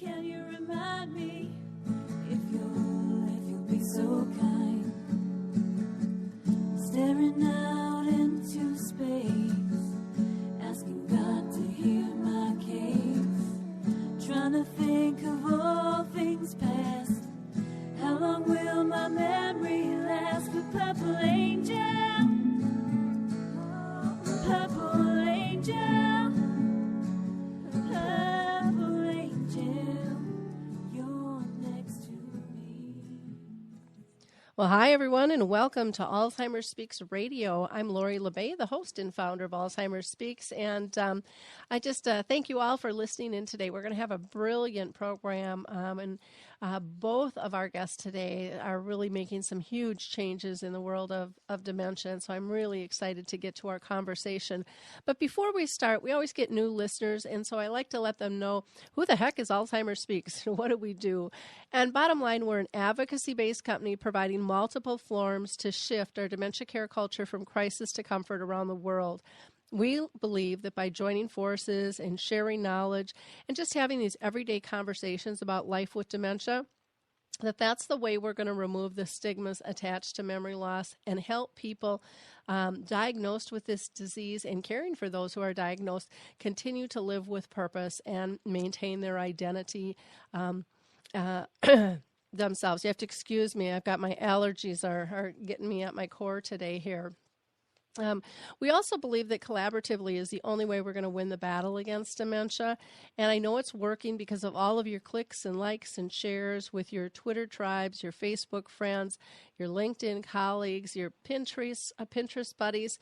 can you remind me if you'll be so kind? Staring out into space, asking God to hear my case, trying to think of all things past. How long will my memory last? With purple angel, purple angel, purple angel, you're next to me. Well, hi, everyone, and welcome to Alzheimer's Speaks Radio. I'm Lori LeBay, the host and founder of Alzheimer's Speaks, and I just thank you all for listening in today. We're going to have a brilliant program, and both of our guests today are really making some huge changes in the world of dementia, and so I'm really excited to get to our conversation. But before we start, we always get new listeners, and so I like to let them know, who the heck is Alzheimer's Speaks? What do we do? And bottom line, we're an advocacy-based company providing multiple forms to shift our dementia care culture from crisis to comfort around the world. We believe that by joining forces and sharing knowledge and just having these everyday conversations about life with dementia, that's the way we're going to remove the stigmas attached to memory loss and help people diagnosed with this disease and caring for those who are diagnosed continue to live with purpose and maintain their identity themselves. You have to excuse me. I've got my allergies are getting me at my core today here. We also believe that collaboratively is the only way we're going to win the battle against dementia. And I know it's working because of all of your clicks and likes and shares with your Twitter tribes, your Facebook friends, your LinkedIn colleagues, your Pinterest buddies,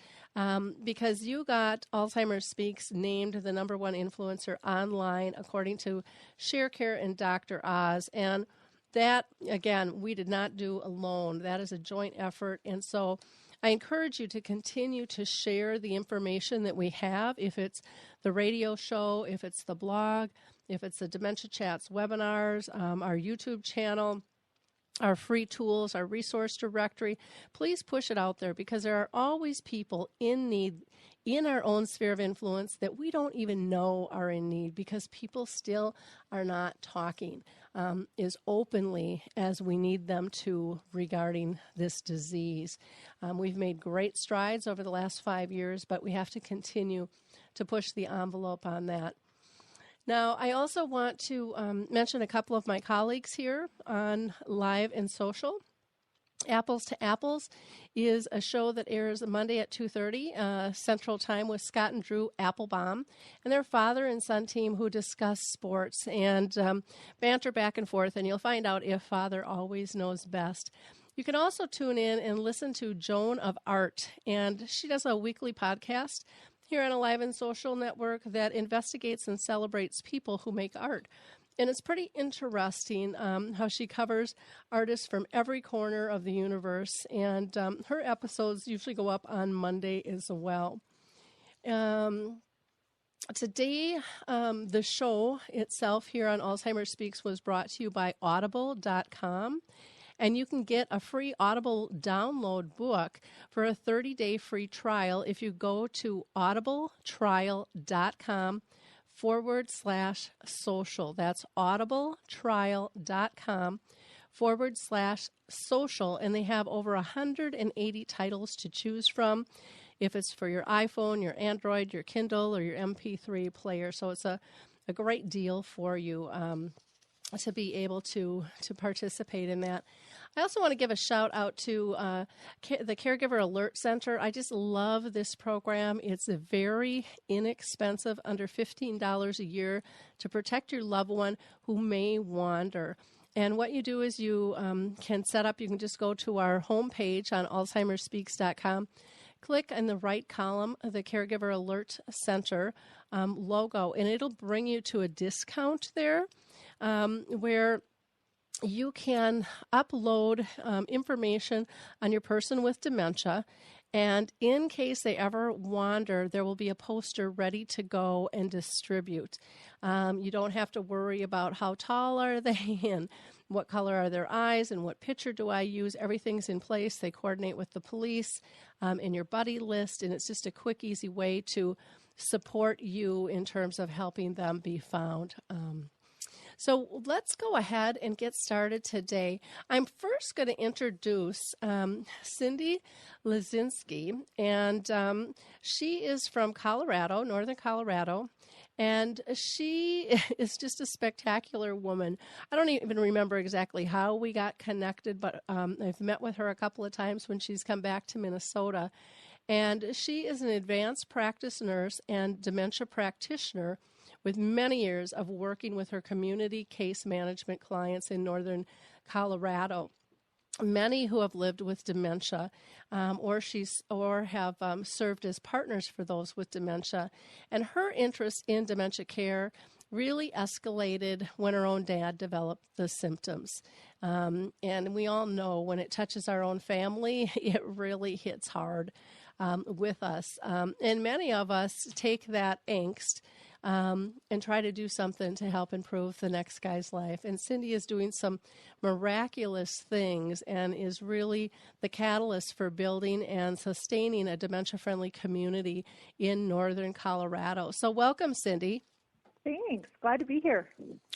because you got Alzheimer's Speaks named the #1 influencer online, according to ShareCare and Dr. Oz. And that, again, we did not do alone. That is a joint effort. And so I encourage you to continue to share the information that we have, if it's the radio show, if it's the blog, if it's the Dementia Chats webinars, our YouTube channel, our free tools, our resource directory. Please push it out there, because there are always people in need in our own sphere of influence that we don't even know are in need, because people still are not talking as openly as we need them to regarding this disease. We've made great strides over the last 5 years, but we have to continue to push the envelope on that. Now, I also want to mention a couple of my colleagues here on Live and Social. Apples to Apples is a show that airs Monday at 2:30 Central Time with Scott and Drew Applebaum and their father and son team, who discuss sports and banter back and forth, and you'll find out if father always knows best. You can also tune in and listen to Joan of Art, and she does a weekly podcast here on Alive and Social Network that investigates and celebrates people who make art. And it's pretty interesting how she covers artists from every corner of the universe, and her episodes usually go up on Monday as well. Today, the show itself here on Alzheimer's Speaks was brought to you by Audible.com. And you can get a free Audible download book for a 30-day free trial if you go to audibletrial.com/social. That's audibletrial.com/social. And they have over 180 titles to choose from, if it's for your iPhone, your Android, your Kindle, or your MP3 player. So it's a great deal for you to be able to participate in that. I also want to give a shout out to the Caregiver Alert Center. I just love this program. It's a very inexpensive, under $15 a year, to protect your loved one who may wander. And what you do is you can set up, you can just go to our homepage on alzheimersspeaks.com, click in the right column of the Caregiver Alert Center logo, and it'll bring you to a discount there where you can upload information on your person with dementia, and in case they ever wander, there will be a poster ready to go and distribute. You don't have to worry about how tall are they and what color are their eyes and what picture do I use. Everything's in place. They coordinate with the police in your buddy list, and it's just a quick, easy way to support you in terms of helping them be found. So let's go ahead and get started today. I'm first going to introduce Cyndy Luzinski, and she is from Colorado, northern Colorado. And she is just a spectacular woman. I don't even remember exactly how we got connected, but I've met with her a couple of times when she's come back to Minnesota. And she is an advanced practice nurse and dementia practitioner with many years of working with her community case management clients in northern Colorado. Many who have lived with dementia or have served as partners for those with dementia. And her interest in dementia care really escalated when her own dad developed the symptoms. And we all know when it touches our own family, it really hits hard with us. And many of us take that angst and try to do something to help improve the next guy's life. And Cyndy is doing some miraculous things and is really the catalyst for building and sustaining a dementia-friendly community in northern Colorado. So welcome, Cyndy. Thanks. Glad to be here.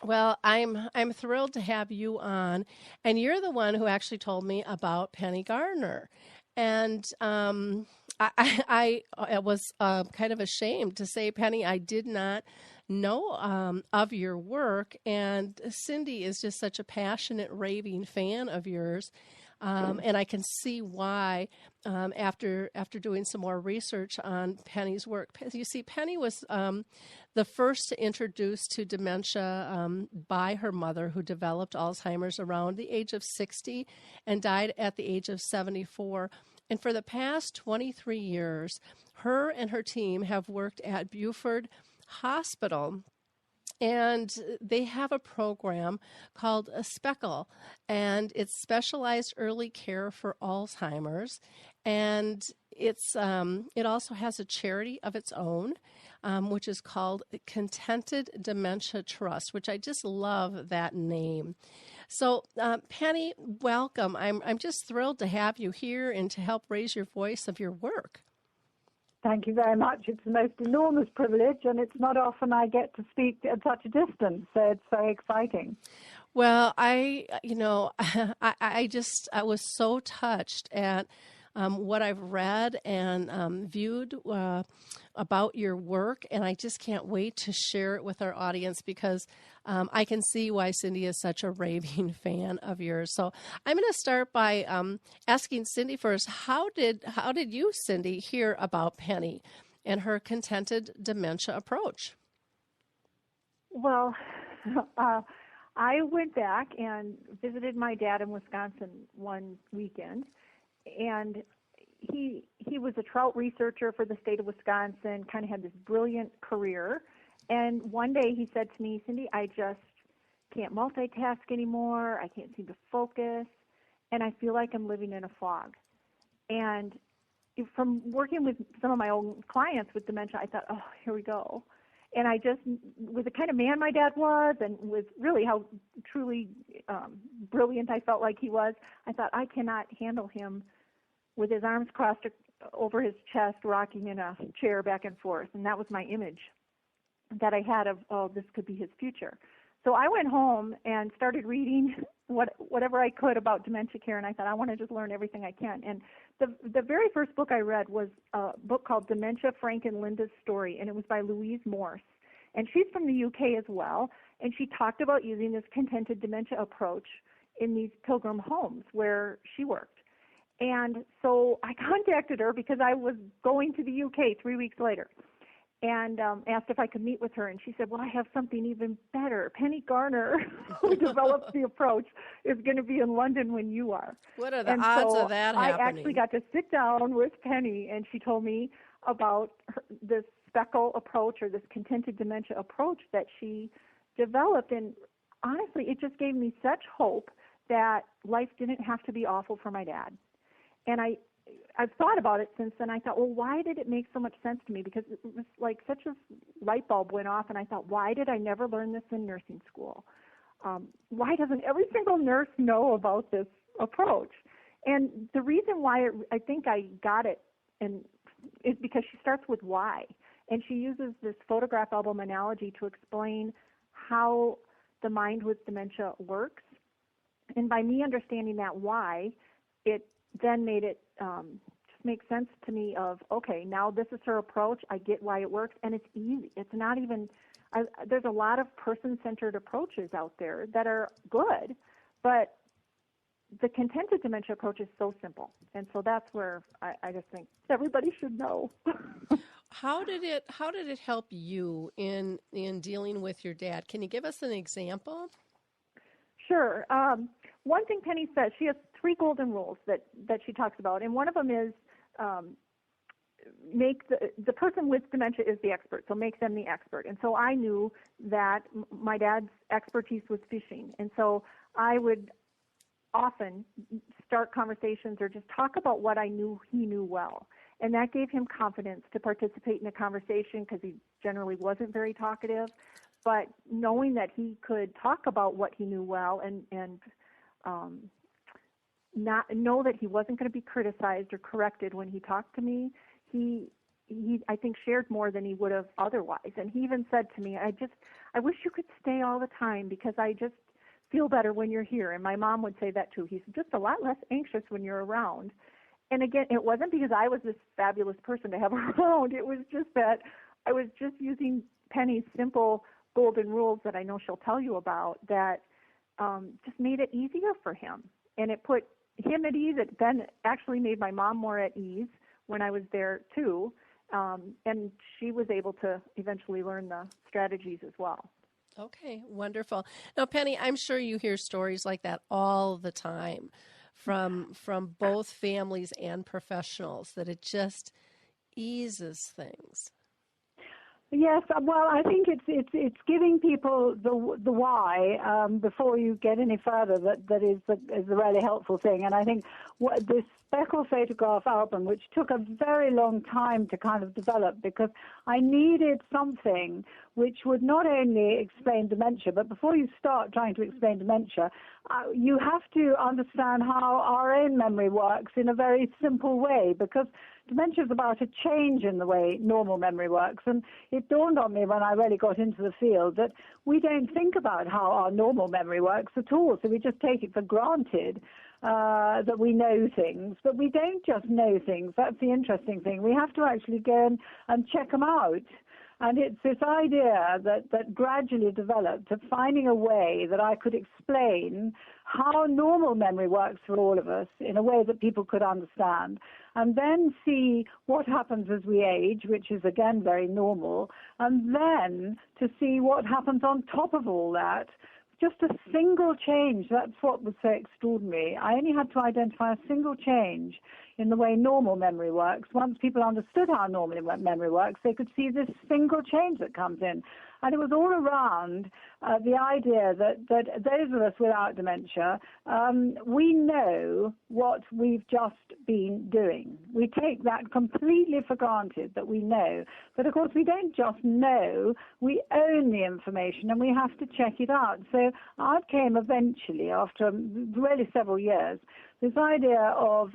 Well, I'm thrilled to have you on, and you're the one who actually told me about Penny Garner. And I was kind of ashamed to say, Penny, I did not know of your work. And Cyndy is just such a passionate, raving fan of yours. And I can see why after doing some more research on Penny's work. You see, Penny was the first to introduce to dementia by her mother, who developed Alzheimer's around the age of 60 and died at the age of 74. And for the past 23 years, her and her team have worked at Burford Hospital, and they have a program called SPECAL, and it's specialized early care for Alzheimer's. And it also has a charity of its own, which is called Contented Dementia Trust, which I just love that name. So, Penny, welcome. I'm just thrilled to have you here and to help raise your voice of your work. Thank you very much. It's the most enormous privilege, and it's not often I get to speak at such a distance, so it's very exciting. Well, I was so touched at what I've read and viewed about your work, and I just can't wait to share it with our audience because I can see why Cyndy is such a raving fan of yours. So I'm going to start by asking Cyndy first, how did you, Cyndy, hear about Penny and her contented dementia approach? Well, I went back and visited my dad in Wisconsin one weekend, and he was a trout researcher for the state of Wisconsin, kind of had this brilliant career. And one day he said to me, Cyndy, I just can't multitask anymore. I can't seem to focus, and I feel like I'm living in a fog. And from working with some of my own clients with dementia, I thought, oh, here we go. And I just, with the kind of man my dad was and with really how truly brilliant I felt like he was, I thought, I cannot handle him with his arms crossed over his chest, rocking in a chair back and forth. And that was my image that I had of, oh, this could be his future. So I went home and started reading whatever I could about dementia care, and I thought, I want to just learn everything I can. And the very first book I read was a book called Dementia, Frank and Linda's Story, and it was by Louise Morse. And she's from the UK as well, and she talked about using this contented dementia approach in these pilgrim homes where she worked. And so I contacted her because I was going to the UK 3 weeks later and asked if I could meet with her. And she said, well, I have something even better. Penny Garner, who developed the approach, is going to be in London when you are. What are the odds of that happening? I actually got to sit down with Penny, and she told me about this SPECAL approach, or this contented dementia approach that she developed. And honestly, it just gave me such hope that life didn't have to be awful for my dad. And I've thought about it since then. I thought, well, why did it make so much sense to me? Because it was like such a light bulb went off, and I thought, why did I never learn this in nursing school? Why doesn't every single nurse know about this approach? And the reason why I think I got it is because she starts with why. And she uses this photograph album analogy to explain how the mind with dementia works. And by me understanding that why, it then made it just make sense to me of, okay, now this is her approach. I get why it works, and it's easy. It's not even, there's a lot of person-centered approaches out there that are good, but the contented dementia approach is so simple. And so that's where I just think everybody should know. How did it help you in dealing with your dad? Can you give us an example? Sure. One thing Penny says, she has 3 golden rules that she talks about, and one of them is make the person with dementia is the expert, so make them the expert. And so I knew that my dad's expertise was fishing, and so I would often start conversations or just talk about what I knew he knew well. And that gave him confidence to participate in a conversation because he generally wasn't very talkative. But knowing that he could talk about what he knew well and not know that he wasn't going to be criticized or corrected when he talked to me, he I think shared more than he would have otherwise. And he even said to me, I wish you could stay all the time because I just feel better when you're here. And my mom would say that too. He's just a lot less anxious when you're around. And again, it wasn't because I was this fabulous person to have around. It was just that I was just using Penny's simple golden rules that I know she'll tell you about that just made it easier for him. And it put him at ease. It then actually made my mom more at ease when I was there too. And she was able to eventually learn the strategies as well. Okay, wonderful. Now, Penny, I'm sure you hear stories like that all the time from both families and professionals, that it just eases things. Yes, well, I think it's giving people the why before you get any further. That is a really helpful thing. And I think this SPECAL photograph album, which took a very long time to kind of develop, because I needed something which would not only explain dementia, but before you start trying to explain dementia, you have to understand how our own memory works in a very simple way, because dementia is about a change in the way normal memory works. And it dawned on me when I really got into the field that we don't think about how our normal memory works at all. So we just take it for granted that we know things. But we don't just know things. That's the interesting thing. We have to actually go and check them out. And it's this idea that gradually developed of finding a way that I could explain how normal memory works for all of us in a way that people could understand, and then see what happens as we age, which is, again, very normal, and then to see what happens on top of all that. Just a single change, that's what was so extraordinary. I only had to identify a single change in the way normal memory works. Once people understood how normal memory works, they could see this single change that comes in. And it was all around the idea that those of us without dementia, we know what we've just been doing. We take that completely for granted, that we know. But, of course, we don't just know. We own the information, and we have to check it out. So out came eventually, after really several years, this idea of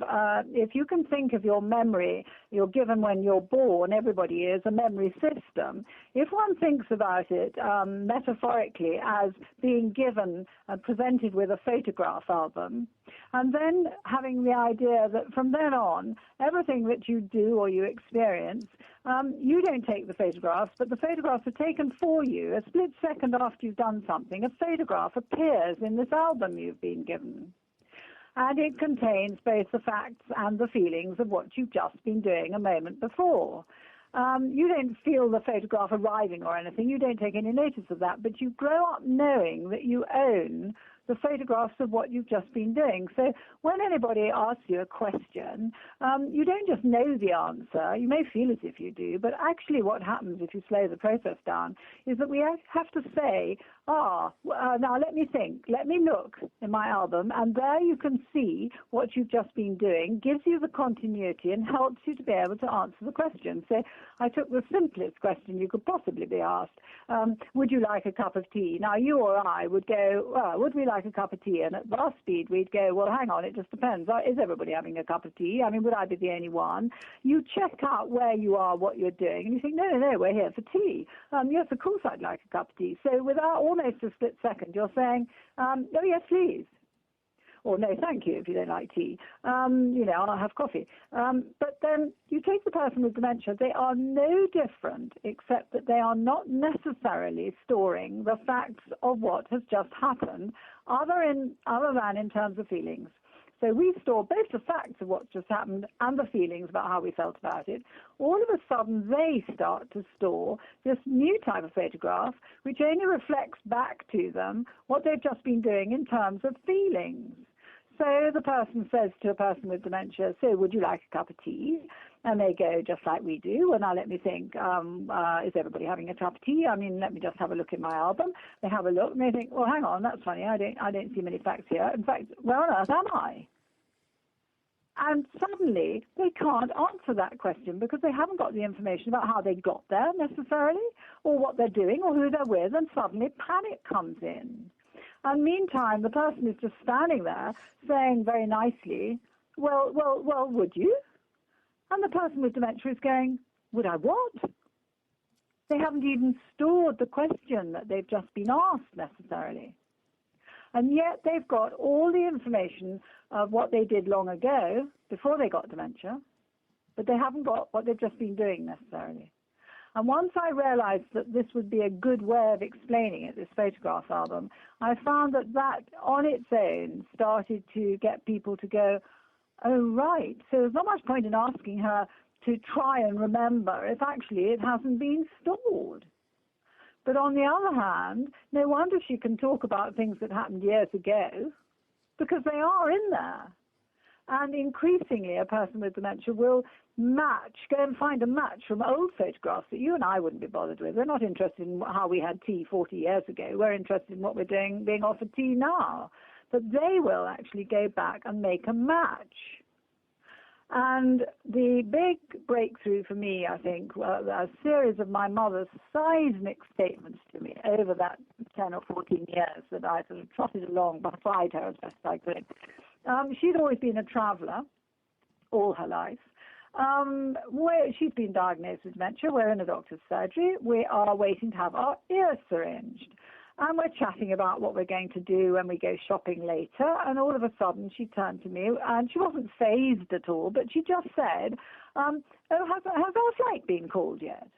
if you can think of your memory you're given when you're born, everybody is, a memory system. If one thinks about it metaphorically as being given and presented with a photograph album, and then having the idea that from then on, everything that you do or you experience, you don't take the photographs, but the photographs are taken for you. A split second after you've done something, a photograph appears in this album you've been given. And it contains both the facts and the feelings of what you've just been doing a moment before. You don't feel the photograph arriving or anything. You don't take any notice of that, but you grow up knowing that you own the photographs of what you've just been doing. So when anybody asks you a question, you don't just know the answer. You may feel as if you do, but actually what happens if you slow the process down is that we have to say, now let me think, let me look in my album, and there you can see what you've just been doing, gives you the continuity and helps you to be able to answer the question. So I took the simplest question you could possibly be asked. Would you like a cup of tea? Now, you or I would go, would we like a cup of tea? And at bus speed, we'd go, well, hang on, it just depends. Is everybody having a cup of tea? I mean, would I be the only one? You check out where you are, what you're doing, and you think, no, we're here for tea. Yes, of course I'd like a cup of tea. So without almost a split second, you're saying, oh, yes, please. Or no, thank you, if you don't like tea. I'll have coffee. But then you take the person with dementia, they are no different, except that they are not necessarily storing the facts of what has just happened, other than in terms of feelings. So we store both the facts of what's just happened and the feelings about how we felt about it. All of a sudden, they start to store this new type of photograph, which only reflects back to them what they've just been doing in terms of feelings. So the person says to a person with dementia, so would you like a cup of tea? And they go, just like we do. Well, now let me think, is everybody having a cup of tea? I mean, let me just have a look in my album. They have a look and they think, well, hang on, that's funny. I don't see many facts here. In fact, where on earth am I? And suddenly they can't answer that question because they haven't got the information about how they got there necessarily, or what they're doing, or who they're with, and suddenly panic comes in. And meantime, the person is just standing there saying very nicely, well, would you? And the person with dementia is going, would I what? They haven't even stored the question that they've just been asked necessarily. And yet they've got all the information of what they did long ago before they got dementia, but they haven't got what they've just been doing necessarily. And once I realized that this would be a good way of explaining it, this photograph album, I found that on its own started to get people to go, oh, right, so there's not much point in asking her to try and remember if actually it hasn't been stored. But on the other hand, no wonder she can talk about things that happened years ago, because they are in there. And increasingly, a person with dementia will go and find a match from old photographs that you and I wouldn't be bothered with. We're not interested in how we had tea 40 years ago. We're interested in what we're doing, being offered tea now. But they will actually go back and make a match. And the big breakthrough for me, I think, a series of my mother's seismic statements to me over that 10 or 14 years that I sort of trotted along beside her as best I could. She'd always been a traveller all her life. She's been diagnosed with dementia. We're in a doctor's surgery. We are waiting to have our ears syringed. And we're chatting about what we're going to do when we go shopping later. And all of a sudden, she turned to me, and she wasn't fazed at all, but she just said, has our flight been called yet?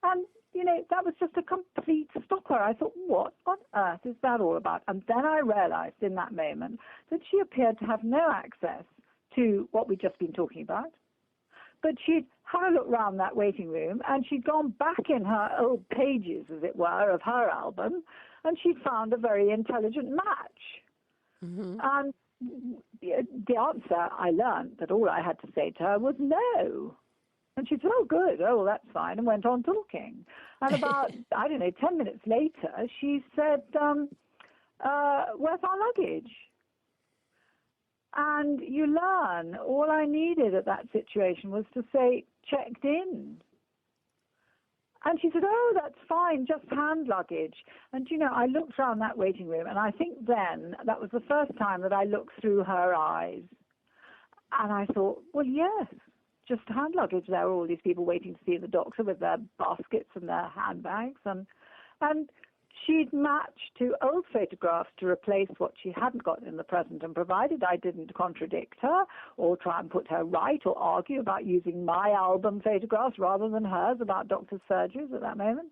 And, that was just a complete stopper. I thought, what on earth is that all about? And then I realized in that moment that she appeared to have no access to what we'd just been talking about. But she'd had a look round that waiting room, and she'd gone back in her old pages, as it were, of her album, and she'd found a very intelligent match. Mm-hmm. And the answer, I learned that all I had to say to her was no. And she said, oh, good, oh, well, that's fine, and went on talking. And about, 10 minutes later, she said, where's our luggage? And you learn, all I needed at that situation was to say, checked in. And she said, oh, that's fine, just hand luggage. And, I looked around that waiting room, and I think then that was the first time that I looked through her eyes. And I thought, well, yes, just hand luggage. There were all these people waiting to see the doctor with their baskets and their handbags. And she'd matched to old photographs to replace what she hadn't got in the present, and provided I didn't contradict her or try and put her right or argue about using my album photographs rather than hers about doctor's surgeries at that moment,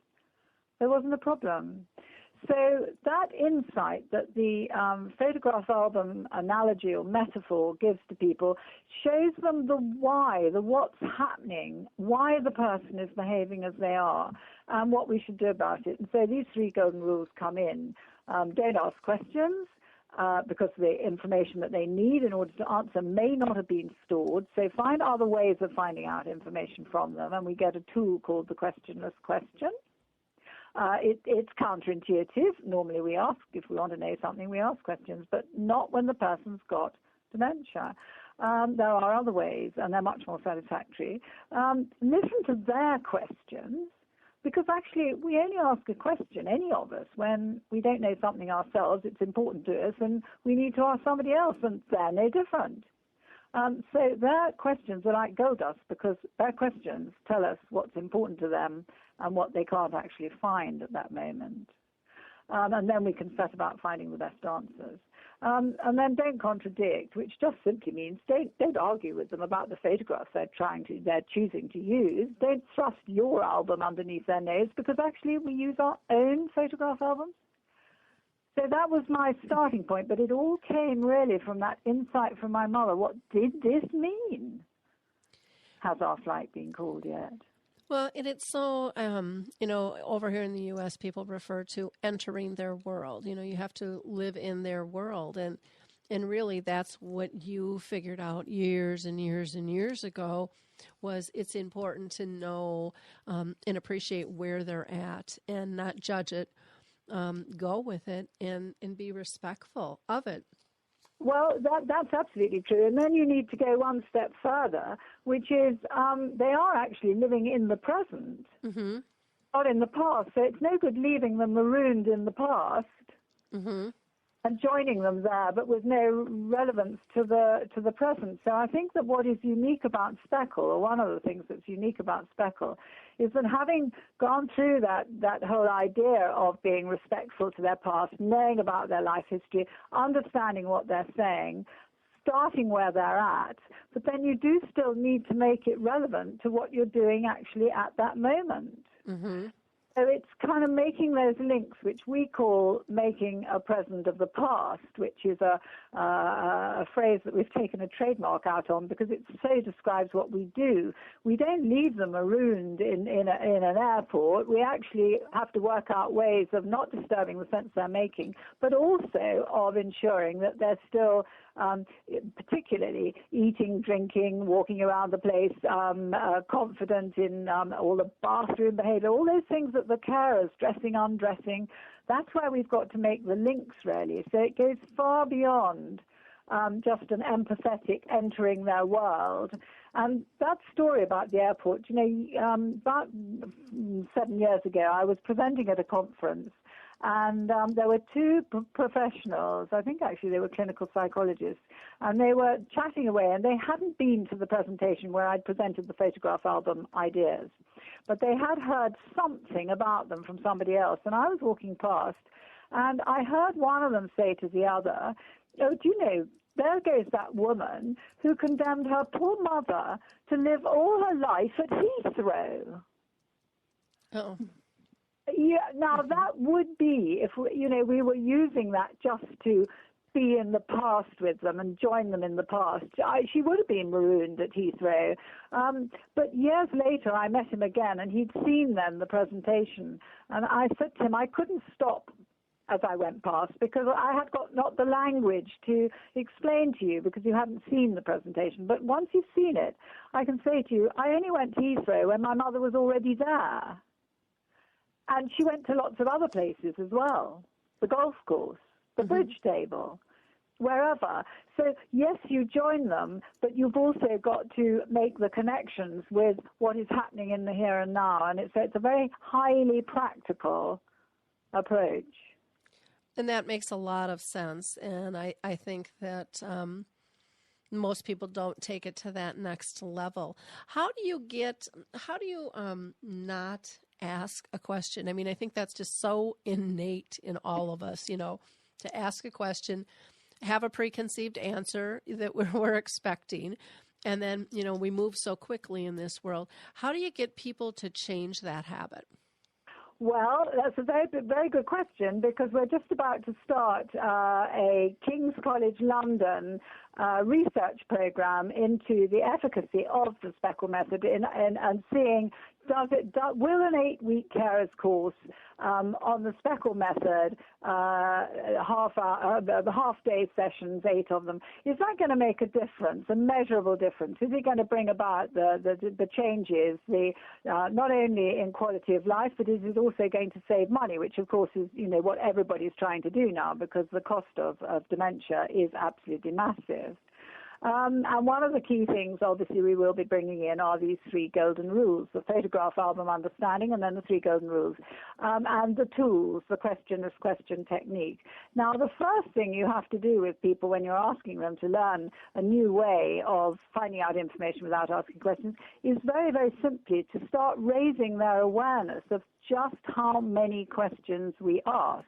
there wasn't a problem. So that insight that the photograph album analogy or metaphor gives to people shows them the why, the what's happening, why the person is behaving as they are, and what we should do about it. And so these 3 golden rules come in. Don't ask questions, because the information that they need in order to answer may not have been stored. So find other ways of finding out information from them, and we get a tool called the questionless question. It's counterintuitive. Normally we ask, if we want to know something, we ask questions, but not when the person's got dementia. There are other ways, and they're much more satisfactory. Listen to their questions, Because actually, we only ask a question, any of us, when we don't know something ourselves, it's important to us, and we need to ask somebody else, and they're no different. So their questions are like gold dust, because their questions tell us what's important to them and what they can't actually find at that moment. And then we can set about finding the best answers. And then don't contradict, which just simply means don't argue with them about the photographs they're choosing to use. Don't thrust your album underneath their nose, because actually we use our own photograph albums. So that was my starting point, but it all came really from that insight from my mother. What did this mean? Has our flight been called yet? Well, and it's so, over here in the U.S., people refer to entering their world. You have to live in their world. And really, that's what you figured out years and years and years ago, was it's important to know and appreciate where they're at and not judge it, go with it, and be respectful of it. Well, that's absolutely true. And then you need to go one step further, which is they are actually living in the present, not in the past. So it's no good leaving them marooned in the past and joining them there, but with no relevance to the present. So I think that what is unique about SPECAL, or one of the things that's unique about SPECAL, is that having gone through that whole idea of being respectful to their past, knowing about their life history, understanding what they're saying, starting where they're at, but then you do still need to make it relevant to what you're doing actually at that moment. So it's kind of making those links, which we call making a present of the past, which is a phrase that we've taken a trademark out on because it so describes what we do. We don't leave them marooned in an airport. We actually have to work out ways of not disturbing the sense they're making, but also of ensuring that they're still particularly eating, drinking, walking around the place, confident in all the bathroom behavior, all those things that the carers, dressing, undressing, that's where we've got to make the links, really. So it goes far beyond just an empathetic entering their world. And that story about the airport, about 7 years ago, I was presenting at a conference, and there were two professionals, I think actually they were clinical psychologists, and they were chatting away, and they hadn't been to the presentation where I'd presented the photograph album ideas, but they had heard something about them from somebody else. And I was walking past, and I heard one of them say to the other, "Oh, do you know, there goes that woman who condemned her poor mother to live all her life at Heathrow." Oh. Yeah, now that would be if we were using that just to be in the past with them and join them in the past. She would have been marooned at Heathrow. But years later, I met him again, and he'd seen then the presentation. And I said to him, I couldn't stop as I went past because I had got not the language to explain to you because you hadn't seen the presentation. But once you've seen it, I can say to you, I only went to Heathrow when my mother was already there. And she went to lots of other places as well, the golf course, the bridge table, wherever. So, yes, you join them, but you've also got to make the connections with what is happening in the here and now. And it's a very highly practical approach. And that makes a lot of sense. And I think that most people don't take it to that next level. How do you not ask a question? I mean, I think that's just so innate in all of us, to ask a question, have a preconceived answer that we're expecting, and then, we move so quickly in this world. How do you get people to change that habit? Well, that's a very, very good question because we're just about to start a King's College London research program into the efficacy of the SPECAL method and seeing will an 8-week carers course on the SPECAL method, the half-day sessions, 8 of them, is that going to make a difference, a measurable difference? Is it going to bring about the changes, not only in quality of life, but is it also going to save money, which of course is what everybody's trying to do now because the cost of dementia is absolutely massive. And one of the key things, obviously, we will be bringing in are these 3 golden rules, the photograph album understanding and then the 3 golden rules, and the tools, the questioner's question technique. Now, the first thing you have to do with people when you're asking them to learn a new way of finding out information without asking questions is very, very simply to start raising their awareness of just how many questions we ask.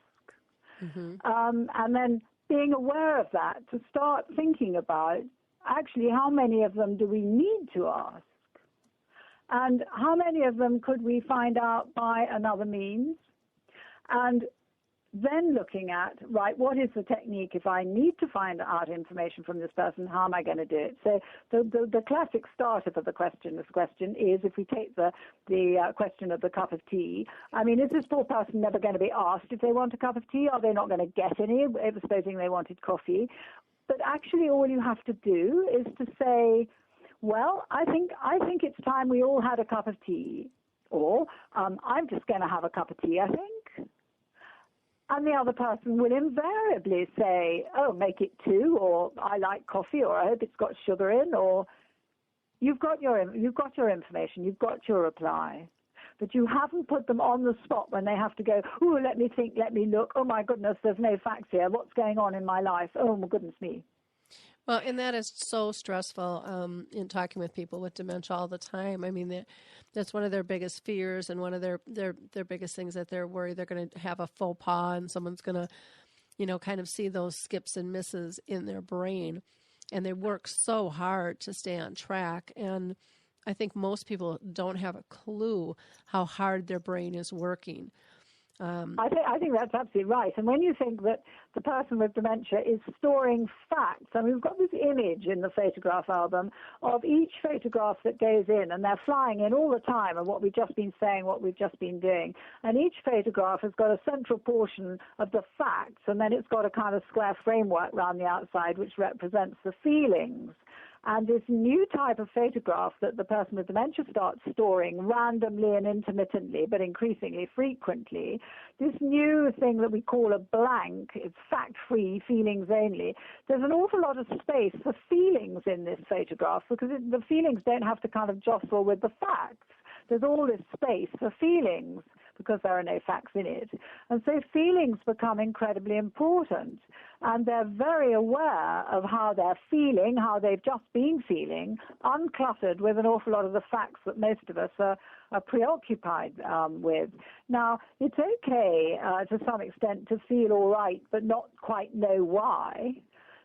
And then being aware of that, to start thinking about actually how many of them do we need to ask, and how many of them could we find out by another means, and then looking at, right, what is the technique if I need to find out information from this person, how am I going to do it? So the classic starter for the questioner's question is, if we take the question of the cup of tea, I mean, is this poor person never going to be asked if they want a cup of tea? Are they not going to get any, supposing they wanted coffee? But actually all you have to do is to say, well, I think it's time we all had a cup of tea, or I'm just going to have a cup of tea, I think. And the other person will invariably say, oh, make it 2, or I like coffee, or I hope it's got sugar in, or you've got your information, you've got your reply. But you haven't put them on the spot when they have to go, oh, let me think, let me look, oh my goodness, there's no facts here, what's going on in my life, oh my goodness me. Well, and that is so stressful in talking with people with dementia all the time. I mean, that's one of their biggest fears, and one of their biggest things that they're worried they're going to have a faux pas and someone's going to, kind of see those skips and misses in their brain. And they work so hard to stay on track. And I think most people don't have a clue how hard their brain is working. I think that's absolutely right. And when you think that the person with dementia is storing facts, and we've got this image in the photograph album of each photograph that goes in, and they're flying in all the time, and what we've just been saying, what we've just been doing. And each photograph has got a central portion of the facts, and then it's got a kind of square framework around the outside which represents the feelings. And this new type of photograph that the person with dementia starts storing randomly and intermittently, but increasingly frequently, this new thing that we call a blank, it's fact-free, feelings only, there's an awful lot of space for feelings in this photograph, because the feelings don't have to kind of jostle with the facts. There's all this space for feelings because there are no facts in it. And so feelings become incredibly important. And they're very aware of how they're feeling, how they've just been feeling, uncluttered with an awful lot of the facts that most of us are preoccupied with. Now, it's okay to some extent to feel all right but not quite know why.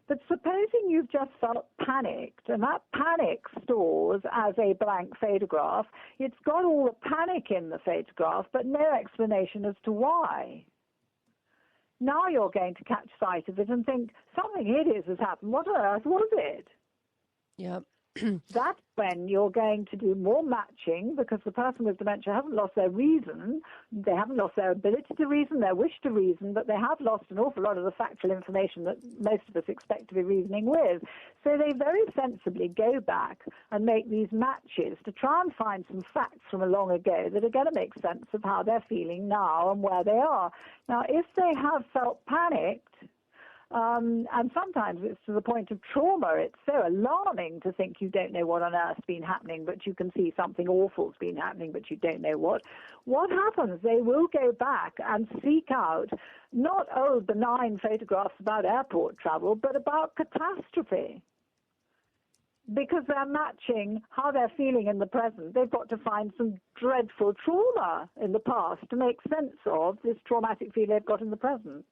But supposing you've just felt panicked, and that panic stores as a blank photograph, it's got all the panic in the photograph, but no explanation as to why. Now you're going to catch sight of it and think, something hideous has happened. What on earth was it? Yep. That's when you're going to do more matching, because the person with dementia hasn't lost their reason, they haven't lost their ability to reason, their wish to reason, but they have lost an awful lot of the factual information that most of us expect to be reasoning with. So they very sensibly go back and make these matches to try and find some facts from a long ago that are going to make sense of how they're feeling now and where they are. Now, if they have felt panicked, and sometimes it's to the point of trauma. It's so alarming to think you don't know what on earth's been happening, but you can see something awful's been happening, but you don't know what. What happens? They will go back and seek out not old benign photographs about airport travel, but about catastrophe. Because they're matching how they're feeling in the present. They've got to find some dreadful trauma in the past to make sense of this traumatic feeling they've got in the present.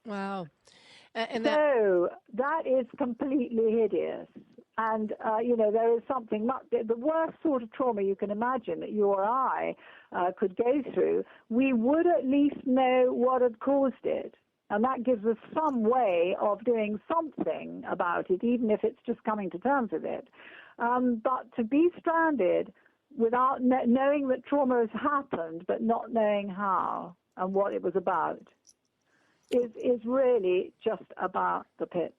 Wow. So that is completely hideous. And, there is something, the worst sort of trauma you can imagine that you or I could go through, we would at least know what had caused it. And that gives us some way of doing something about it, even if it's just coming to terms with it. But to be stranded without knowing that trauma has happened, but not knowing how and what it was about, is really just about the pits.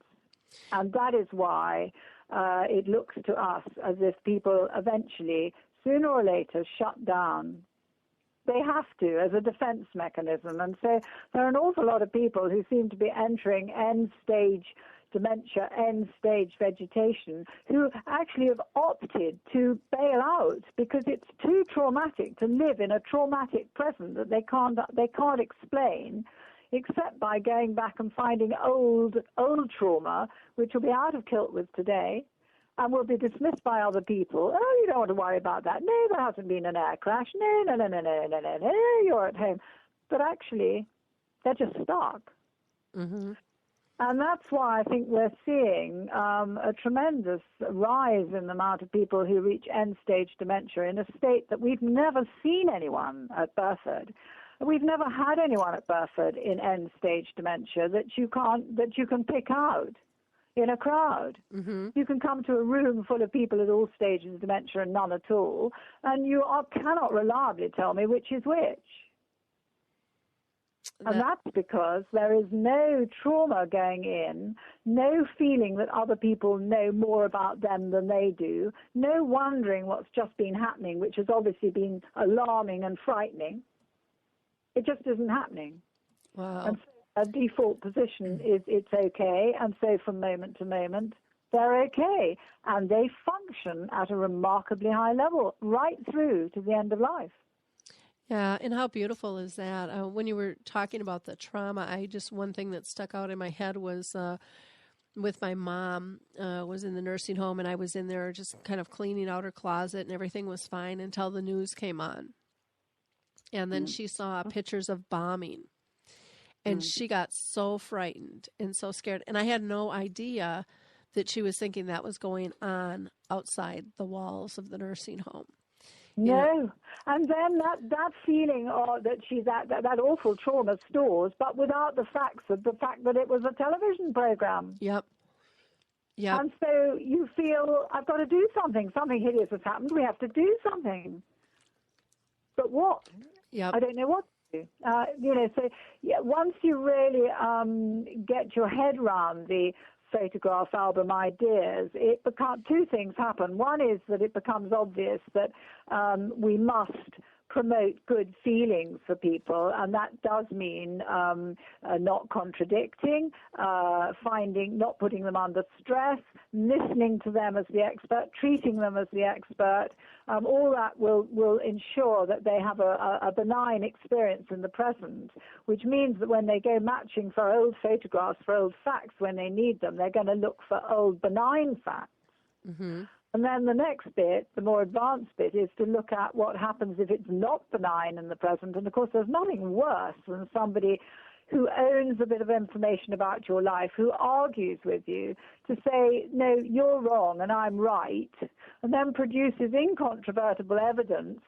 And that is why it looks to us as if people eventually, sooner or later, shut down. They have to, as a defense mechanism. And so there are an awful lot of people who seem to be entering end-stage dementia, end-stage vegetation, who actually have opted to bail out because it's too traumatic to live in a traumatic present that they can't explain, except by going back and finding old trauma, which will be out of kilt with today, and will be dismissed by other people. Oh, you don't want to worry about that. No, there hasn't been an air crash. No, you're at home. But actually, they're just stuck. Mm-hmm. And that's why I think we're seeing a tremendous rise in the amount of people who reach end-stage dementia in a state that we've never seen anyone at Burford. We've never had anyone at Burford in end-stage dementia that you can pick out in a crowd. Mm-hmm. You can come to a room full of people at all stages of dementia and none at all, and you cannot reliably tell me which is which. And that's because there is no trauma going in, no feeling that other people know more about them than they do, no wondering what's just been happening, which has obviously been alarming and frightening. It just isn't happening. Wow. And so a default position is it's okay, and so from moment to moment, they're okay. And they function at a remarkably high level right through to the end of life. Yeah, and how beautiful is that? When you were talking about the trauma, one thing that stuck out in my head was with my mom, was in the nursing home, and I was in there just kind of cleaning out her closet, and everything was fine until the news came on. And then she saw pictures of bombing, and she got so frightened and so scared. And I had no idea that she was thinking that was going on outside the walls of the nursing home. No, and then that feeling that she's that awful trauma stores, but without the fact that it was a television program. Yep. Yeah. And so you feel, I've got to do something. Something hideous has happened. We have to do something. But what? Yep. I don't know what to do. So once you really get your head around the photograph album ideas, two things happen. One is that it becomes obvious that we must promote good feelings for people, and that does mean not contradicting, not putting them under stress, listening to them as the expert, treating them as the expert. All that will ensure that they have a benign experience in the present, which means that when they go matching for old photographs, for old facts when they need them, they're going to look for old benign facts. Mm-hmm. And then the next bit, the more advanced bit, is to look at what happens if it's not benign in the present. And, of course, there's nothing worse than somebody who owns a bit of information about your life, who argues with you, to say, no, you're wrong and I'm right, and then produces incontrovertible evidence.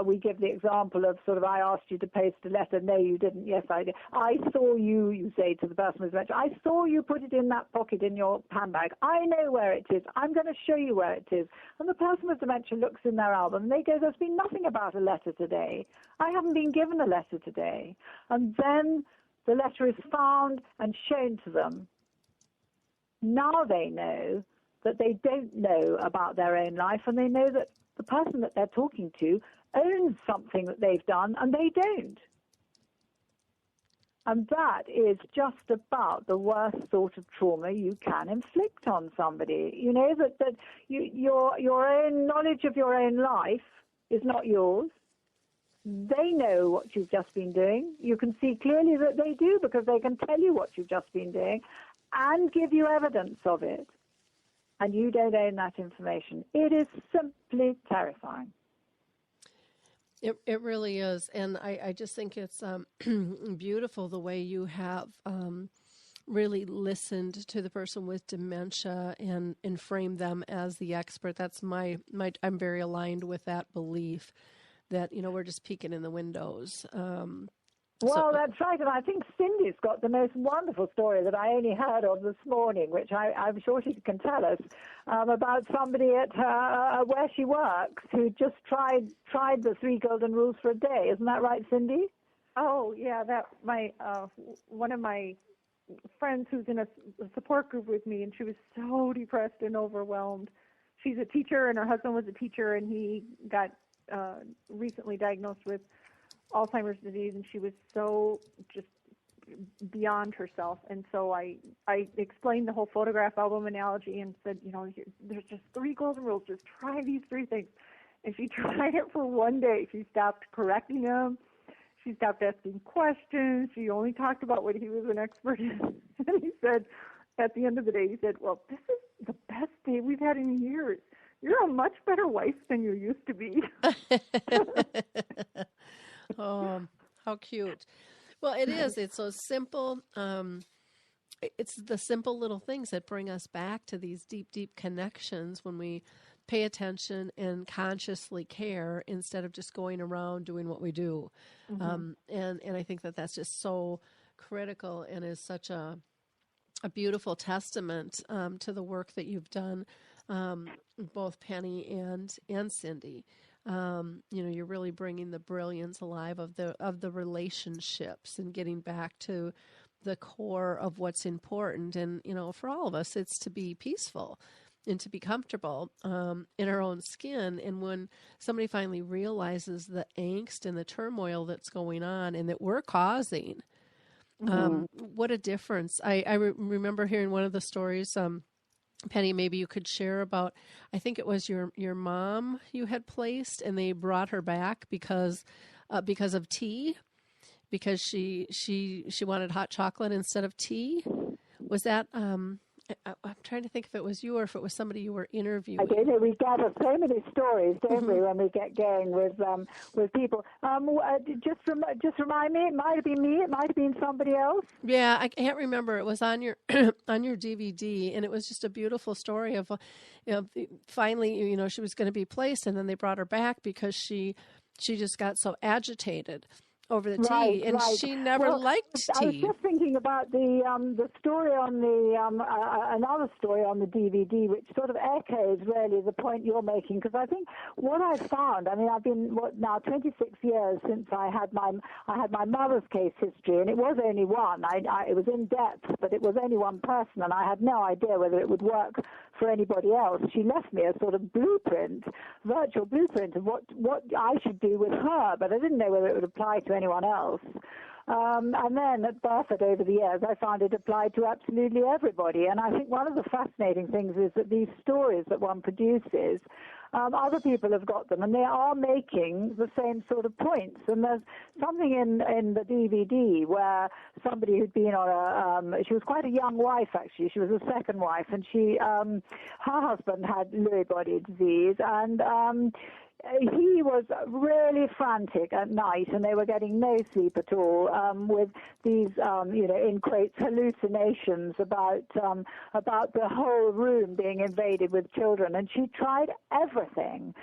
We give the example of I asked you to post a letter. No, you didn't. Yes, I did. I saw you say to the person with dementia, I saw you put it in that pocket in your handbag. I know where it is. I'm going to show you where it is. And the person with dementia looks in their album and they go, there's been nothing about a letter today. I haven't been given a letter today. And then the letter is found and shown to them. Now they know that they don't know about their own life, and they know that the person that they're talking to owns something that they've done and they don't. And that is just about the worst sort of trauma you can inflict on somebody. That your own knowledge of your own life is not yours. They know what you've just been doing. You can see clearly that they do, because they can tell you what you've just been doing and give you evidence of it. And you don't own that information. It is simply terrifying. It really is. And I just think it's beautiful the way you have really listened to the person with dementia and framed them as the expert. That's I'm very aligned with that belief that, we're just peeking in the windows. That's right, and I think Cyndy's got the most wonderful story that I only heard of this morning, which I'm sure she can tell us, about somebody at where she works who just tried the 3 golden rules for a day. Isn't that right, Cyndy? Oh, yeah, one of my friends who's in a support group with me, and she was so depressed and overwhelmed. She's a teacher, and her husband was a teacher, and he got recently diagnosed with Alzheimer's disease, and she was so just beyond herself. And so I explained the whole photograph album analogy and said, there's just 3 golden rules. Just try these 3 things. And she tried it for one day. She stopped correcting him. She stopped asking questions. She only talked about what he was an expert in. And he said, at the end of the day, he said, well, this is the best day we've had in years. You're a much better wife than you used to be. Oh, how cute. Well, it is. It's so simple. It's the simple little things that bring us back to these deep, deep connections when we pay attention and consciously care instead of just going around doing what we do. And I think that that's just so critical and is such a beautiful testament to the work that you've done, both Penny and Cyndy. You're really bringing the brilliance alive of the relationships and getting back to the core of what's important. And, for all of us, it's to be peaceful and to be comfortable in our own skin. And when somebody finally realizes the angst and the turmoil that's going on and that we're causing, what a difference. I remember hearing one of the stories, Penny, maybe you could share about, I think it was your mom you had placed and they brought her back because of tea, because she wanted hot chocolate instead of tea. Was that, I'm trying to think if it was you or if it was somebody you were interviewing. I do. We gather so many stories, don't we, when we get going with people. Just remind me. It might have been me. It might have been somebody else. Yeah, I can't remember. It was on your on your DVD, and it was just a beautiful story of, finally, she was going to be placed, and then they brought her back because she just got so agitated over the tea, and she never liked tea. I was just thinking about the story on the another story on the DVD, which sort of echoes really the point you're making. Because I think what I found, I've been now 26 years since I had my mother's case history, and it was only one. It was in depth, but it was only one person, and I had no idea whether it would work for anybody else. She left me a sort of virtual blueprint of what I should do with her, but I didn't know whether it would apply to anyone else. And then at Burford over the years, I found it applied to absolutely everybody. And I think one of the fascinating things is that these stories that one produces, other people have got them, and they are making the same sort of points. And there's something in the DVD where somebody who'd been on she was quite a young wife, actually. She was a second wife, and her husband had Lewy body disease, and he was really frantic at night, and they were getting no sleep at all, with these, in quotes, hallucinations about the whole room being invaded with children. And she tried everything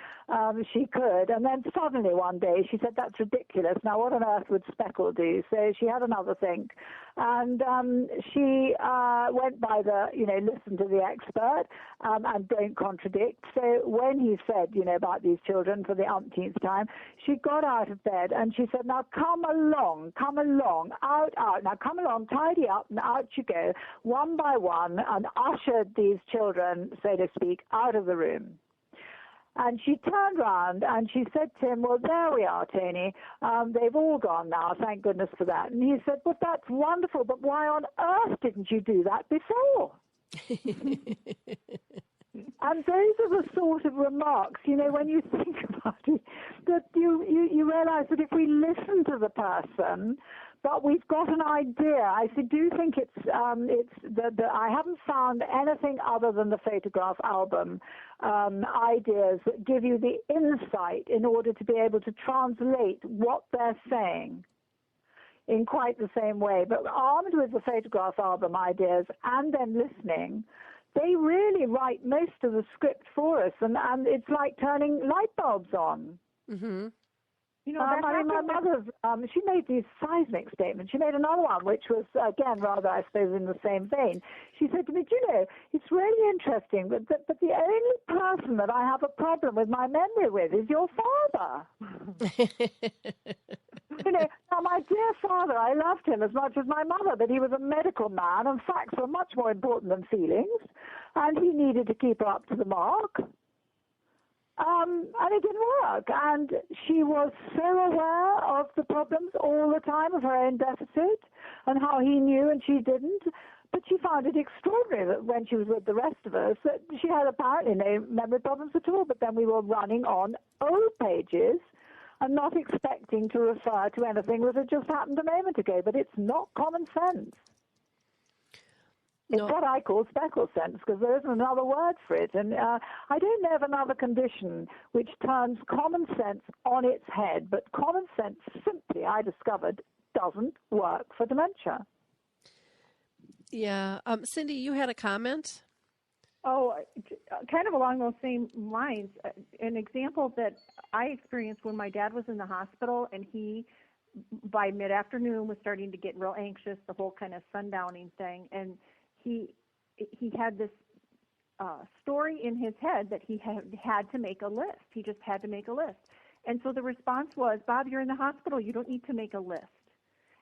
she could, and then suddenly one day she said, "That's ridiculous. Now what on earth would SPECAL do?" So she had another think, and she went by listen to the expert and don't contradict. So when he said, about these children for the umpteenth time, she got out of bed and she said, "Now come along, out, now come along, tidy up," and out you go, one by one, and ushered these children, so to speak, out of the room. And she turned round and she said to him, "Well, there we are, Tony. They've all gone now, thank goodness for that." And he said, "Well, that's wonderful, but why on earth didn't you do that before?" And those are the sort of remarks, when you think about it, that you realize that if we listen to the person, but we've got an idea. I do think it's I haven't found anything other than the photograph album ideas that give you the insight in order to be able to translate what they're saying in quite the same way. But armed with the photograph album ideas and then listening, they really write most of the script for us, and it's like turning light bulbs on. Mm-hmm. My mother's, she made these seismic statements. She made another one, which was, again, rather, I suppose, in the same vein. She said to me, "It's really interesting, but the only person that I have a problem with my memory with is your father." Now, my dear father, I loved him as much as my mother, but he was a medical man, and facts were much more important than feelings, and he needed to keep her up to the mark. And it didn't work. And she was so aware of the problems all the time, of her own deficit. and how he knew and she didn't. But she found it extraordinary that when she was with the rest of us, that she had apparently no memory problems at all. But then we were running on old pages and not expecting to refer to anything that had just happened a moment ago. But it's not common sense. It's what I call speckle sense, because there isn't another word for it. And I don't know of another condition which turns common sense on its head. But common sense simply, I discovered, doesn't work for dementia. Yeah. Cyndy, you had a comment? Oh, kind of along those same lines. An example that I experienced when my dad was in the hospital, and he, by mid-afternoon, was starting to get real anxious, the whole kind of sundowning thing, and he had this story in his head that he had to make a list. He just had to make a list. And so the response was, Bob, you're in the hospital. You don't need to make a list.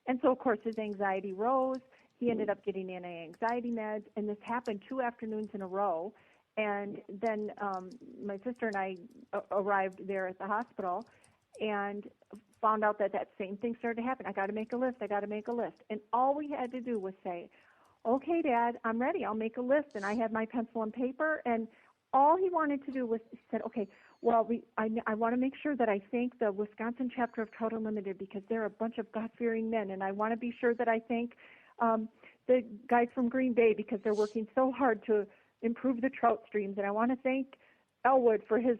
And so, of course, his anxiety rose. He ended up getting anti-anxiety meds, and this happened 2 afternoons in a row. And then my sister and I arrived there at the hospital and found out that same thing started to happen. I got to make a list. I got to make a list. And all we had to do was say, okay, Dad, I'm ready. I'll make a list. And I had my pencil and paper, and all he wanted to do was he said, okay, well, I want to make sure that I thank the Wisconsin chapter of Trout Unlimited because they're a bunch of God-fearing men, and I want to be sure that I thank the guys from Green Bay because they're working so hard to improve the trout streams, and I want to thank Elwood for his,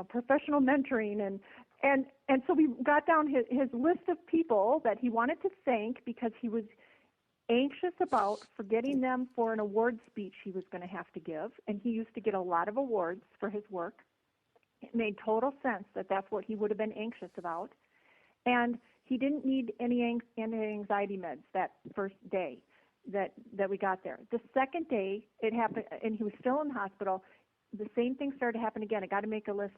professional mentoring, and so we got down his list of people that he wanted to thank because he was anxious about forgetting them for an award speech he was going to have to give, and he used to get a lot of awards for his work. It made total sense that that's what he would have been anxious about, and he didn't need any anti-anxiety meds that first day that we got there. The second day it happened, and he was still in the hospital. The same thing started to happen again. I got to make a list.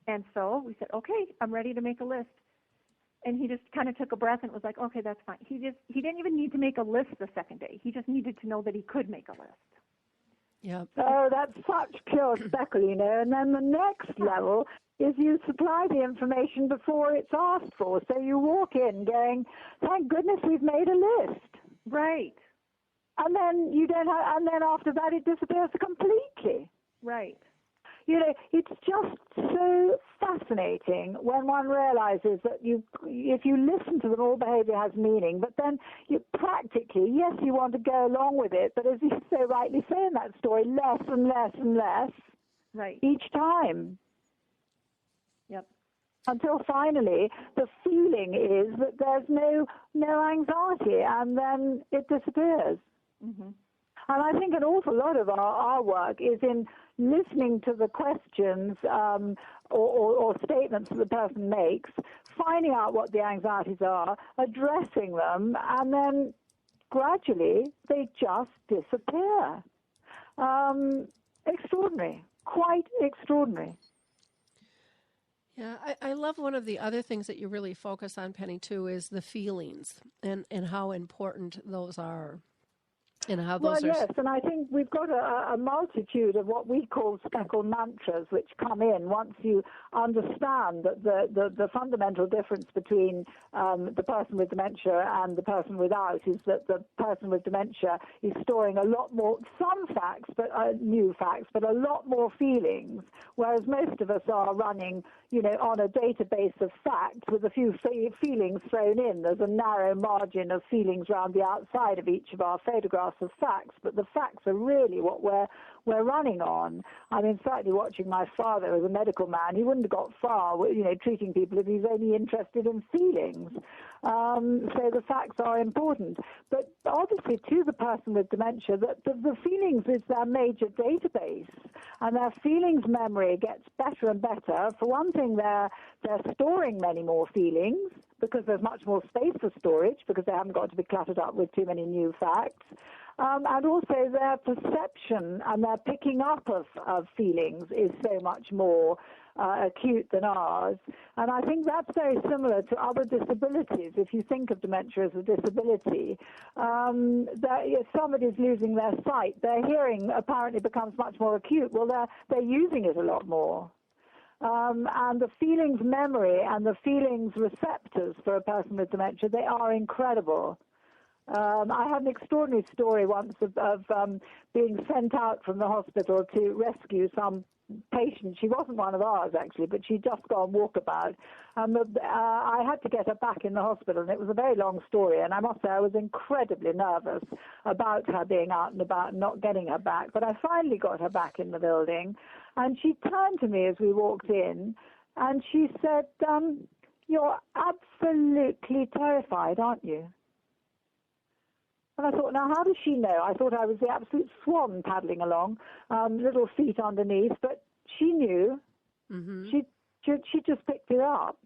And so we said, okay, I'm ready to make a list. And he just kind of took a breath and was like, okay, that's fine. He didn't even need to make a list the second day. He just needed to know that he could make a list. Yeah. Oh, that's such pure speckle, And then the next level is you supply the information before it's asked for. So you walk in going, thank goodness we've made a list. Right. And then and then after that it disappears completely. Right. It's just so fascinating when one realizes that if you listen to them, all behavior has meaning, but then you practically, yes, you want to go along with it, but as you so rightly say in that story, less and less and less right. each time. Yep. Until finally the feeling is that there's no anxiety, and then it disappears. Mm-hmm. And I think an awful lot of our work is in listening to the questions or statements that the person makes, finding out what the anxieties are, addressing them, and then gradually they just disappear. Extraordinary, quite extraordinary. Yeah, I love one of the other things that you really focus on, Penny, too, is the feelings and how important those are. And how those yes, and I think we've got a multitude of what we call SPECAL mantras, which come in once you understand that the fundamental difference between the person with dementia and the person without is that the person with dementia is storing a lot more, some facts, but new facts, but a lot more feelings, whereas most of us are running, on a database of facts with a few feelings thrown in. There's a narrow margin of feelings around the outside of each of our photographs of facts, but the facts are really what we're running on. I mean, certainly watching my father as a medical man, he wouldn't have got far, treating people if he's only interested in feelings. So the facts are important. But obviously to the person with dementia, the feelings is their major database, and their feelings memory gets better and better. For one thing, they're storing many more feelings because there's much more space for storage because they haven't got to be cluttered up with too many new facts. And also their perception and their picking up of feelings is so much more acute than ours. And I think that's very similar to other disabilities. If you think of dementia as a disability, that if somebody's losing their sight, their hearing apparently becomes much more acute. Well, they're using it a lot more. and the feelings memory and the feelings receptors for a person with dementia, they are incredible. I had an extraordinary story once of being sent out from the hospital to rescue some patient. She wasn't one of ours, actually, but she'd just gone walkabout. I had to get her back in the hospital, and it was a very long story, and I must say I was incredibly nervous about her being out and about and not getting her back. But I finally got her back in the building, and she turned to me as we walked in, and she said, "You're absolutely terrified, aren't you?" And I thought, now, how does she know? I thought I was the absolute swan paddling along, little feet underneath, but she knew. Mm-hmm. She just picked it up.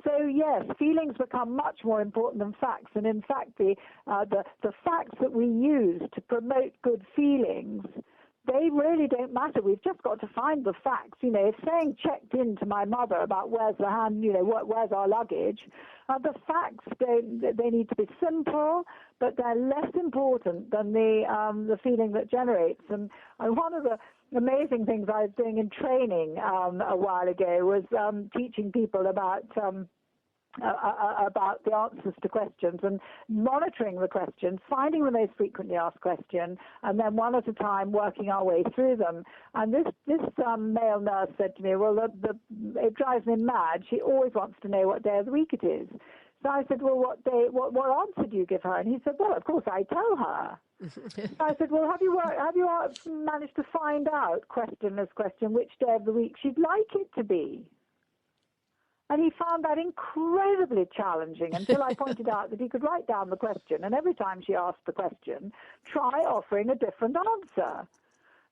So, yes, feelings become much more important than facts. And, in fact, the facts that we use to promote good feelings, they really don't matter. We've just got to find the facts. You know, if saying checked in to my mother about where's the hand, you know, where's our luggage, the facts, they need to be simple, but they're less important than the feeling that generates them. And one of the amazing things I was doing in training a while ago was teaching people about the answers to questions and monitoring the questions, finding the most frequently asked question, and then one at a time working our way through them. And this male nurse said to me, well, it drives me mad. She always wants to know what day of the week it is. So I said, well, what answer do you give her? And he said, well, of course, I tell her. So I said, well, have you managed to find out, questionless question, which day of the week she'd like it to be? And he found that incredibly challenging until I pointed out that he could write down the question, and every time she asked the question, try offering a different answer.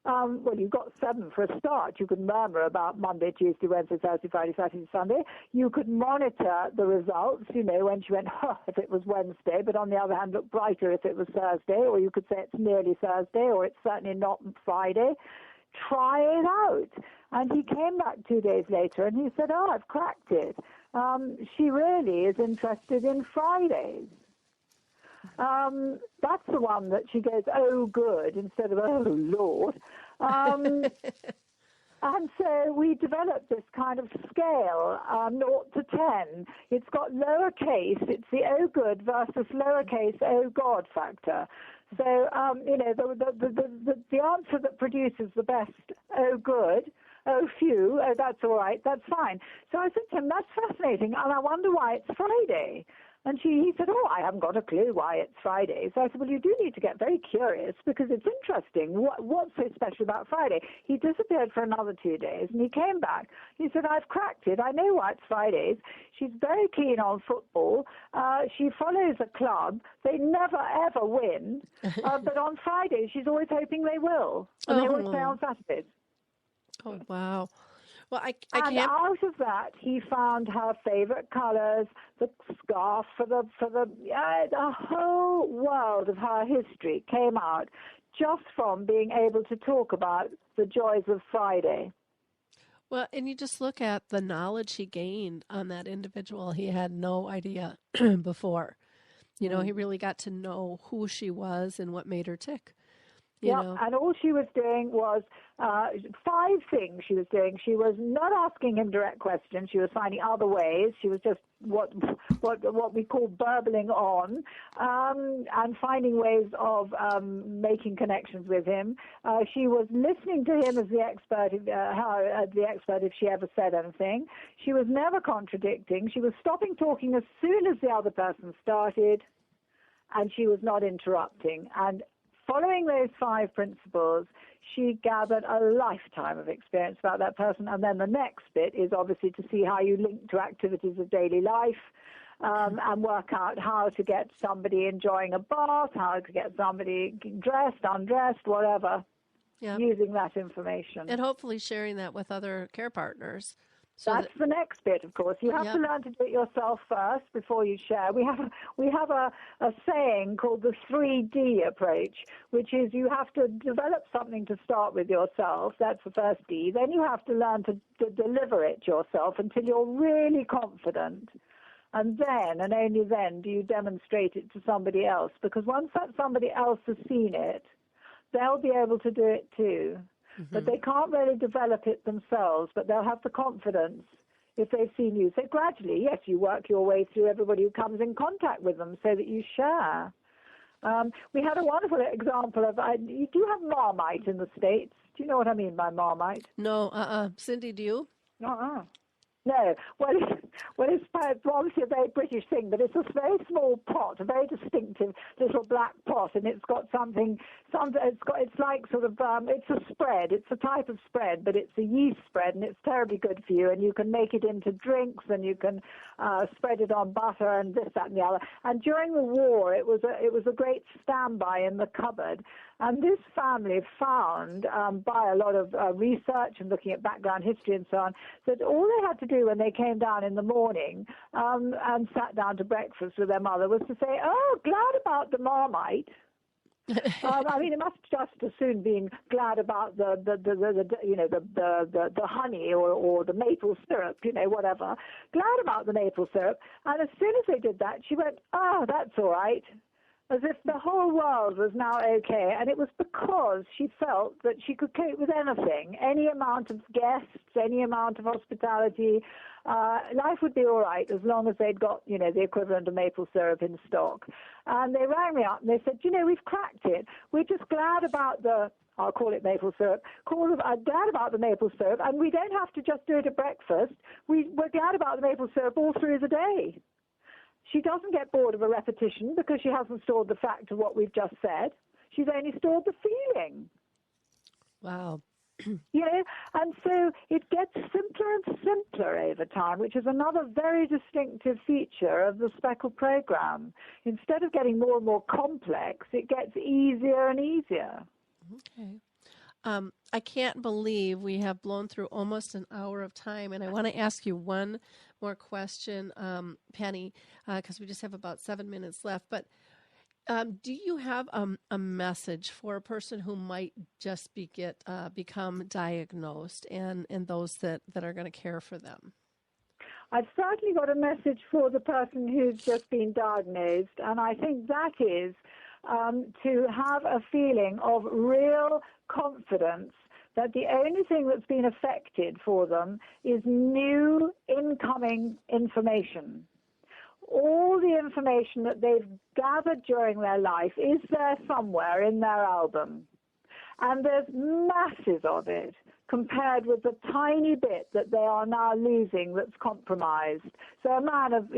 Well, you've got 7 for a start. You could murmur about Monday, Tuesday, Wednesday, Thursday, Friday, Saturday, Sunday. You could monitor the results, you know, when she went, if it was Wednesday, but on the other hand, look brighter if it was Thursday, or you could say it's nearly Thursday, or it's certainly not Friday. Try it out. And he came back 2 days later and he said, I've cracked it. She really is interested in Fridays. That's the one that she goes, oh, good, instead of, oh, Lord. And so we developed this kind of scale, 0 to 10. It's got lowercase, it's the oh, good versus lowercase oh, God factor. So, you know, the answer that produces the best, oh, good, oh, phew, oh, that's all right, that's fine. So I said to him, that's fascinating, and I wonder why it's Friday. And he said, oh, I haven't got a clue why it's Friday. So I said, well, you do need to get very curious because it's interesting. What's so special about Friday? He disappeared for another 2 days, and he came back. He said, I've cracked it. I know why it's Fridays. She's very keen on football. She follows a club. They never, ever win. But on Fridays, she's always hoping they will. And they always play on Saturdays. Oh, wow. Well, I and can't... out of that, he found her favorite colors, the scarf for the whole world of her history came out just from being able to talk about the joys of Friday. Well, and you just look at the knowledge he gained on that individual. He had no idea before. You know, he really got to know who she was and what made her tick. You know. And all she was doing was 5 things she was doing. She was not asking him direct questions. She was finding other ways. She was just what we call burbling on, and finding ways of making connections with him. She was listening to him as the expert, if she ever said anything. She was never contradicting. She was stopping talking as soon as the other person started, and she was not interrupting. And following those 5 principles, she gathered a lifetime of experience about that person. And then the next bit is obviously to see how you link to activities of daily life, and work out how to get somebody enjoying a bath, how to get somebody dressed, undressed, whatever, using that information. And hopefully sharing that with other care partners. So that's the next bit, of course. You have to learn to do it yourself first before you share. We have a saying called the 3D approach, which is you have to develop something to start with yourself. That's the first D. Then you have to learn to deliver it yourself until you're really confident. And then, and only then, do you demonstrate it to somebody else. Because once that somebody else has seen it, they'll be able to do it too. but they can't really develop it themselves, but they'll have the confidence if they've seen you. So gradually, yes, you work your way through everybody who comes in contact with them so that you share. We had a wonderful example of, you do have Marmite in the States. Do you know what I mean by Marmite? No, Cyndy, do you? Uh-uh. No. Well, it's obviously a very British thing, but it's a very small pot, a very distinctive little black pot, and it's got it's like sort of, it's a spread. It's a type of spread, but it's a yeast spread, and it's terribly good for you, and you can make it into drinks, and you can spread it on butter and this, that, and the other. And during the war, it was a great standby in the cupboard. And this family found, by a lot of research and looking at background history and so on, that all they had to do when they came down in the morning and sat down to breakfast with their mother was to say, "Oh, glad about the Marmite." I mean, it must just as soon been glad about the honey or the maple syrup, whatever. Glad about the maple syrup. And as soon as they did that, she went, "Oh, that's all right." As if the whole world was now okay. And it was because she felt that she could cope with anything, any amount of guests, any amount of hospitality. Life would be all right as long as they'd got, the equivalent of maple syrup in stock. And they rang me up and they said, we've cracked it. We're just glad about I'll call it maple syrup. Glad about the maple syrup. And we don't have to just do it at breakfast. We're glad about the maple syrup all through the day. She doesn't get bored of a repetition because she hasn't stored the fact of what we've just said. She's only stored the feeling. Wow. And so it gets simpler and simpler over time, which is another very distinctive feature of the SPECAL program. Instead of getting more and more complex, it gets easier and easier. Okay. I can't believe we have blown through almost an hour of time, and I want to ask you one more question, Penny, because we just have about 7 minutes left. But do you have a message for a person who might just become diagnosed and those that are going to care for them? I've certainly got a message for the person who's just been diagnosed, and I think that is to have a feeling of real confidence that the only thing that's been affected for them is new incoming information. All the information that they've gathered during their life is there somewhere in their album. And there's masses of it compared with the tiny bit that they are now losing that's compromised. So a man of,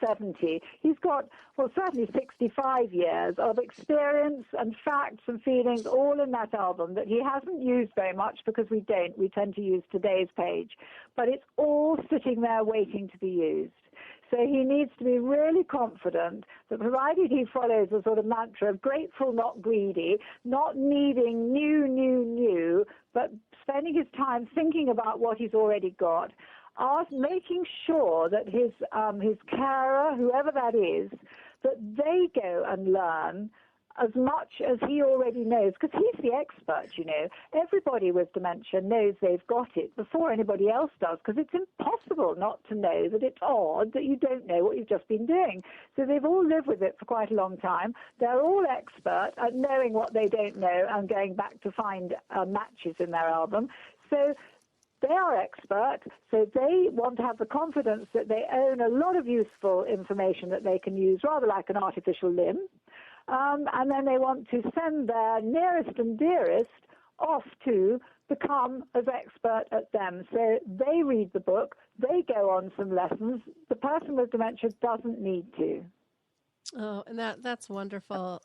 70, he's got, certainly 65 years of experience and facts and feelings all in that album that he hasn't used very much because we don't. We tend to use today's page. But it's all sitting there waiting to be used. So he needs to be really confident that provided he follows a sort of mantra of grateful, not greedy, not needing new, but spending his time thinking about what he's already got, making sure that his carer, whoever that is, that they go and learn as much as he already knows, because he's the expert, Everybody with dementia knows they've got it before anybody else does, because it's impossible not to know that it's odd that you don't know what you've just been doing. So they've all lived with it for quite a long time. They're all expert at knowing what they don't know and going back to find matches in their album. So they are expert, so they want to have the confidence that they own a lot of useful information that they can use, rather like an artificial limb. And then they want to send their nearest and dearest off to become as expert at them. So they read the book, they go on some lessons. The person with dementia doesn't need to. Oh, and that's wonderful.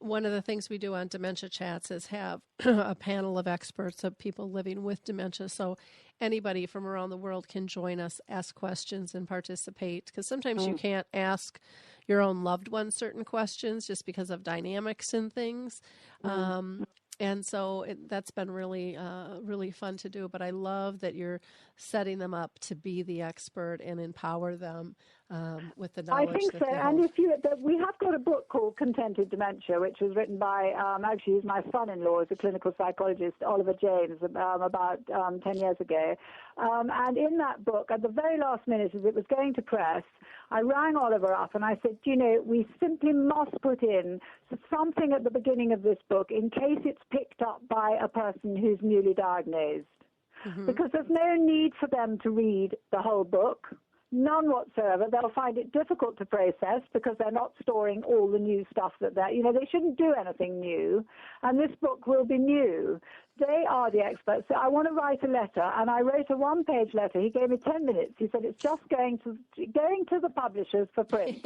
One of the things we do on Dementia Chats is have a panel of experts of people living with dementia. So anybody from around the world can join us, ask questions, and participate. Because sometimes you can't ask your own loved ones certain questions just because of dynamics and things. And so that's been really, really fun to do. But I love that you're setting them up to be the expert and empower them with the knowledge I think that so. they And hold. we have got a book called Contented Dementia, which was written by, actually, he's my son-in-law, is a clinical psychologist, Oliver James, about 10 years ago. And in that book, at the very last minute, as it was going to press, I rang Oliver up and I said, we simply must put in something at the beginning of this book in case it's picked up by a person who's newly diagnosed. Mm-hmm. Because there's no need for them to read the whole book. None whatsoever. They'll find it difficult to process because they're not storing all the new stuff that they shouldn't do anything new. And this book will be new. They are the experts. So I want to write a letter, and I wrote a one-page letter. He gave me 10 minutes. He said it's just going to the publishers for print.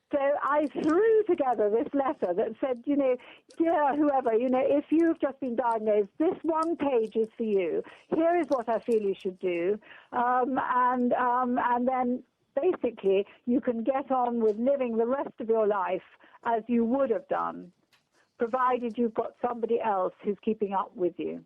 So I threw together this letter that said, dear whoever, if you've just been diagnosed, this one page is for you. Here is what I feel you should do. And then basically you can get on with living the rest of your life as you would have done, provided you've got somebody else who's keeping up with you.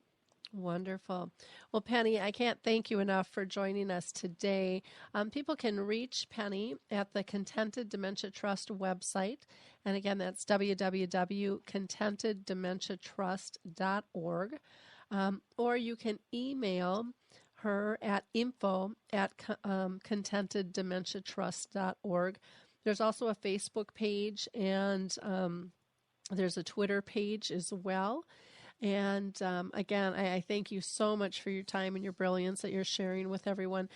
Wonderful. Well, Penny, I can't thank you enough for joining us today. People can reach Penny at the Contented Dementia Trust website. And again, that's www.contenteddementiatrust.org. Or you can email her at info@contenteddementiatrust.org. There's also a Facebook page, and there's a Twitter page as well. And again, I thank you so much for your time and your brilliance that you're sharing with everyone.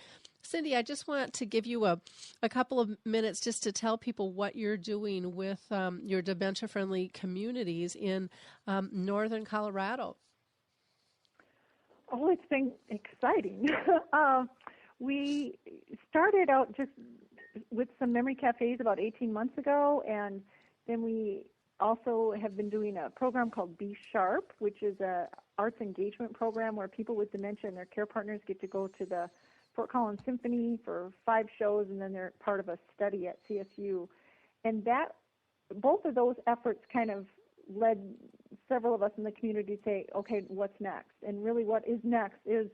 Cyndy, I just want to give you a couple of minutes just to tell people what you're doing with your dementia-friendly communities in northern Colorado. Oh, it's been exciting. We started out just with some memory cafes about 18 months ago, and then we also have been doing a program called Be Sharp, which is a arts engagement program where people with dementia and their care partners get to go to the Fort Collins Symphony for 5 shows, and then they're part of a study at CSU. And both of those efforts kind of led several of us in the community to say, okay, what's next? And really what is next is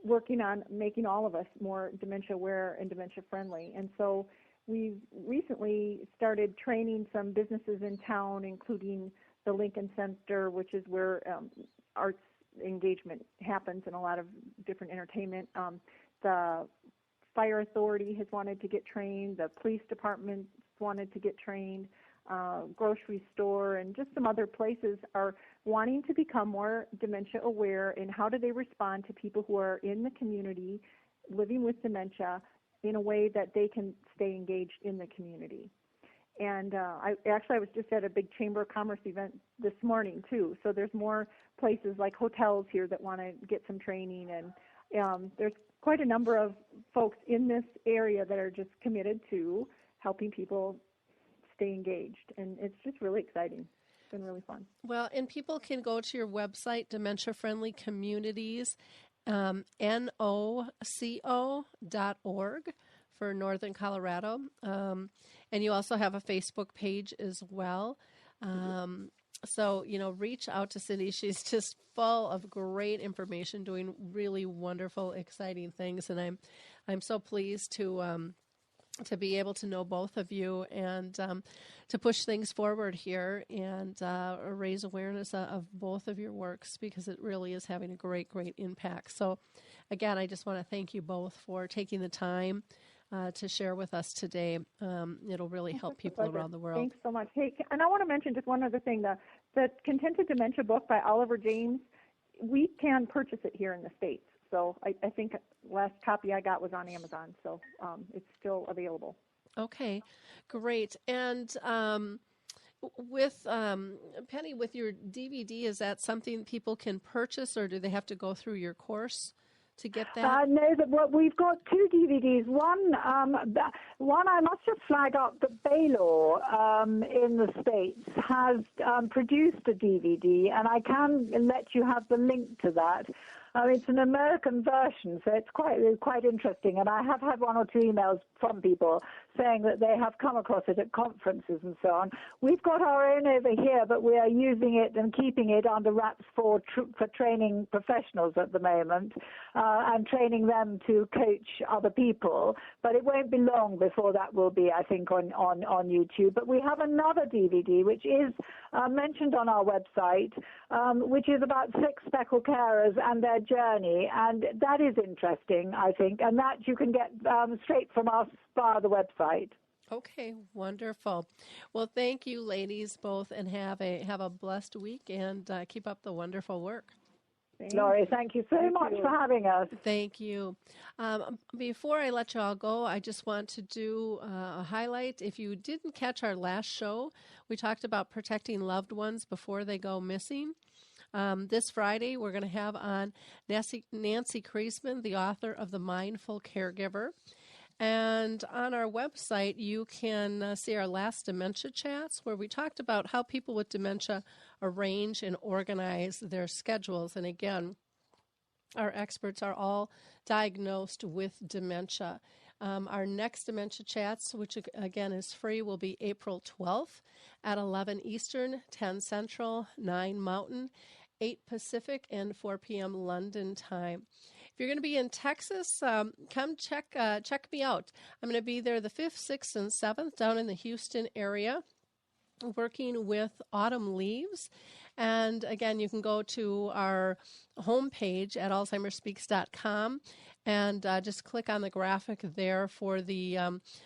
working on making all of us more dementia aware and dementia friendly. And so we've recently started training some businesses in town, including the Lincoln Center, which is where arts engagement happens and a lot of different entertainment. The fire authority has wanted to get trained. The police department wanted to get trained. Grocery store and just some other places are wanting to become more dementia aware in how do they respond to people who are in the community living with dementia in a way that they can stay engaged in the community. And I was just at a big Chamber of Commerce event this morning, too. So there's more places like hotels here that want to get some training. And there's quite a number of folks in this area that are just committed to helping people stay engaged. And it's just really exciting. It's been really fun. Well, and people can go to your website, Dementia Friendly Communities, NOCO.org for Northern Colorado. And you also have a Facebook page as well. So, reach out to Cyndy. She's just full of great information, doing really wonderful, exciting things. And I'm so pleased to be able to know both of you and to push things forward here and raise awareness of both of your works, because it really is having a great, great impact. So, again, I just want to thank you both for taking the time to share with us today. It'll really help people around the world. Thanks so much. Hey, and I want to mention just one other thing. The Contented Dementia book by Oliver James, we can purchase it here in the States. So I think last copy I got was on Amazon, so it's still available. Okay, great. And with Penny, with your DVD, is that something people can purchase, or do they have to go through your course to get that? No, we've got 2 DVDs. One I must just flag up that Baylor in the States has produced a DVD, and I can let you have the link to that. It's an American version, so it's quite interesting. And I have had one or two emails from people saying that they have come across it at conferences and so on. We've got our own over here, but we are using it and keeping it under wraps for training professionals at the moment and training them to coach other people. But it won't be long before that will be, I think, on YouTube. But we have another DVD, which is mentioned on our website, which is about 6 SPECAL carers and their journey. And that is interesting, I think. And that you can get straight from us via the website. Okay, wonderful. Well, thank you, ladies, both, and have a blessed week, and keep up the wonderful work. Laurie, thank you so much for having us. Thank you. Before I let you all go, I just want to do a highlight. If you didn't catch our last show, we talked about protecting loved ones before they go missing. This Friday, we're going to have on Nancy Kreisman, the author of The Mindful Caregiver. And on our website, you can see our last dementia chats where we talked about how people with dementia arrange and organize their schedules. And again, our experts are all diagnosed with dementia. Our next dementia chats, which again is free, will be April 12th at 11 Eastern, 10 Central, 9 Mountain, 8 Pacific, and 4 p.m. London time. If you're going to be in Texas, come check me out. I'm going to be there the 5th, 6th, and 7th down in the Houston area working with Autumn Leaves. And again, you can go to our homepage at alzheimersspeaks.com and just click on the graphic there for the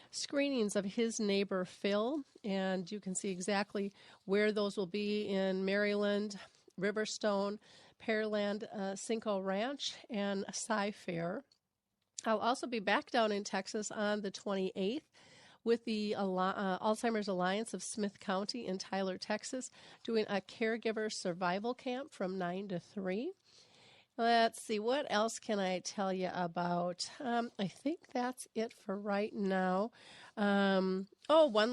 screenings of His Neighbor Phil. And you can see exactly where those will be in Maryland, Riverstone, Pearland, Cinco Ranch, and Cy-Fair. I'll also be back down in Texas on the 28th with the Alzheimer's Alliance of Smith County in Tyler, Texas, doing a caregiver survival camp from 9 to 3. Let's see, what else can I tell you about? I think that's it for right now. One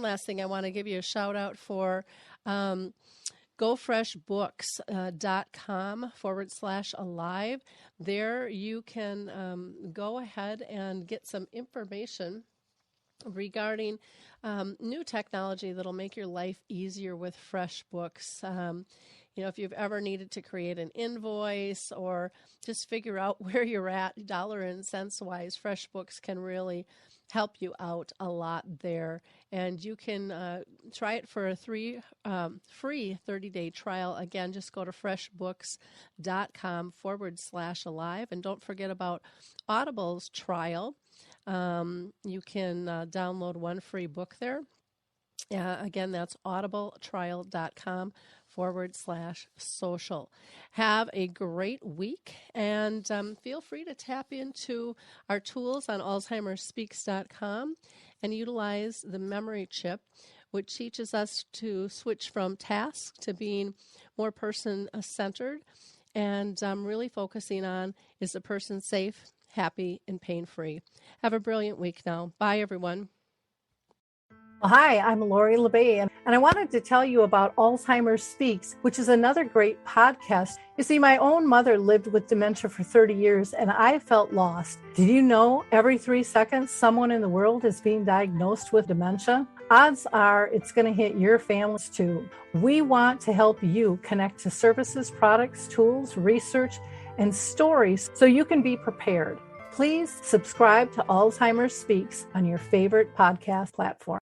last thing I want to give you a shout out for. GoFreshBooks.com/alive. There you can go ahead and get some information regarding new technology that'll make your life easier with FreshBooks. If you've ever needed to create an invoice or just figure out where you're at dollar and cents wise, FreshBooks can really help you out a lot there. And you can try it for a free 30-day trial. Again, just go to freshbooks.com/alive. And don't forget about Audible's trial. You can download one free book there. Again, that's audibletrial.com/social. Have a great week, and feel free to tap into our tools on alzheimersspeaks.com and utilize the memory chip, which teaches us to switch from tasks to being more person-centered and really focusing on, is the person safe, happy, and pain-free. Have a brilliant week now. Bye, everyone. Hi, I'm Lori LeBay, and I wanted to tell you about Alzheimer's Speaks, which is another great podcast. You see, my own mother lived with dementia for 30 years, and I felt lost. Did you know every 3 seconds someone in the world is being diagnosed with dementia? Odds are it's going to hit your families too. We want to help you connect to services, products, tools, research, and stories so you can be prepared. Please subscribe to Alzheimer's Speaks on your favorite podcast platform.